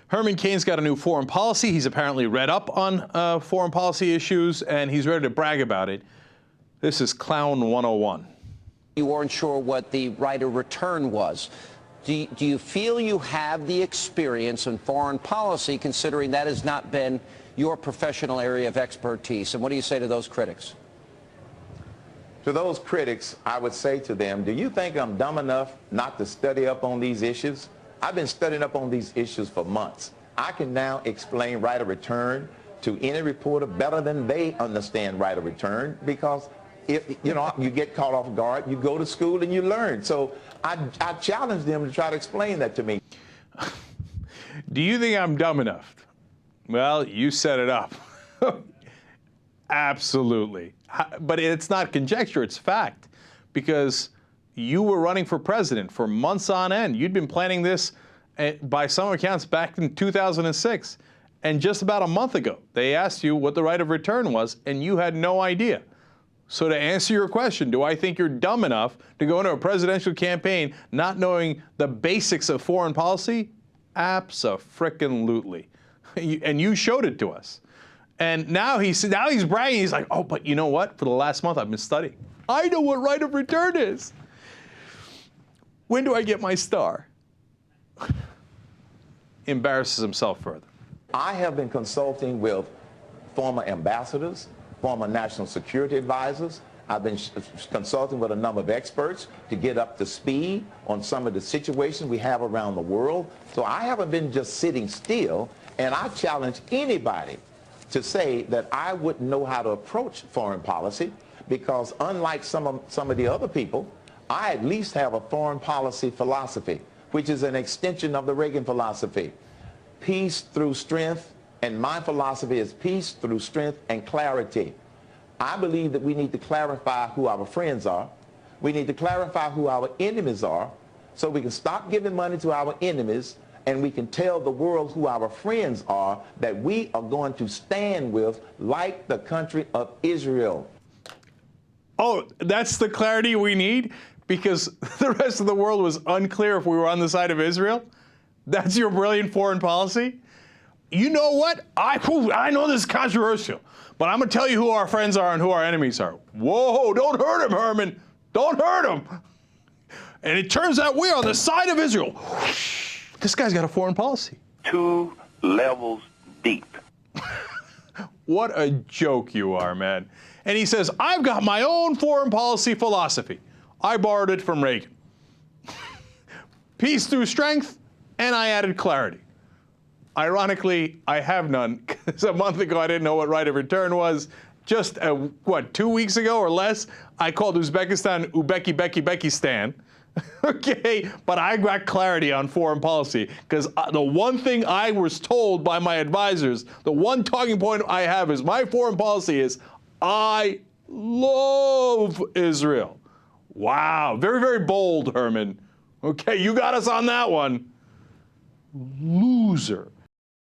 Herman Cain's got a new foreign policy. He's apparently read up on foreign policy issues, and he's ready to brag about it. This is Clown 101. You weren't sure what the right of return was. Do you feel you have the experience in foreign policy, considering that has not been your professional area of expertise? And what do you say to those critics? To those critics, I would say to them, do you think I'm dumb enough not to study up on these issues? I've been studying up on these issues for months. I can now explain right of return to any reporter better than they understand right of return, because if you get caught off guard, you go to school and you learn. So I challenge them to try to explain that to me. Do you think I'm dumb enough? Well, you set it up. Absolutely. But it's not conjecture, it's fact. Because you were running for president for months on end. You'd been planning this, by some accounts, back in 2006. And just about a month ago, they asked you what the right of return was, and you had no idea. So to answer your question, do I think you're dumb enough to go into a presidential campaign not knowing the basics of foreign policy? Abso-frickin-lutely. And you showed it to us. And now he's bragging. He's like, oh, but you know what? For the last month, I've been studying. I know what right of return is. When do I get my star? Embarrasses himself further. I have been consulting with former ambassadors, former national security advisors. I've been consulting with a number of experts to get up to speed on some of the situations we have around the world. So I haven't been just sitting still, and I challenge anybody to say that I wouldn't know how to approach foreign policy, because unlike some of the other people, I at least have a foreign policy philosophy, which is an extension of the Reagan philosophy. Peace through strength, and my philosophy is peace through strength and clarity. I believe that we need to clarify who our friends are. We need to clarify who our enemies are, so we can stop giving money to our enemies, and we can tell the world who our friends are, that we are going to stand with, like the country of Israel. Oh, that's the clarity we need? Because the rest of the world was unclear if we were on the side of Israel? That's your brilliant foreign policy? You know what? I know this is controversial, but I'm going to tell you who our friends are and who our enemies are. Whoa, don't hurt him, Herman. Don't hurt him. And it turns out we're on the side of Israel. This guy's got a foreign policy. 2 levels deep. What a joke you are, man. And he says, I've got my own foreign policy philosophy. I borrowed it from Reagan. Peace through strength, and I added clarity. Ironically, I have none, because a month ago I didn't know what right of return was. Just, 2 weeks ago or less, I called Uzbekistan Uzbekistan. Okay, but I got clarity on foreign policy, because the one thing I was told by my advisors, the one talking point I have is my foreign policy is, I love Israel. Wow, very, very bold, Herman. Okay, you got us on that one. Loser.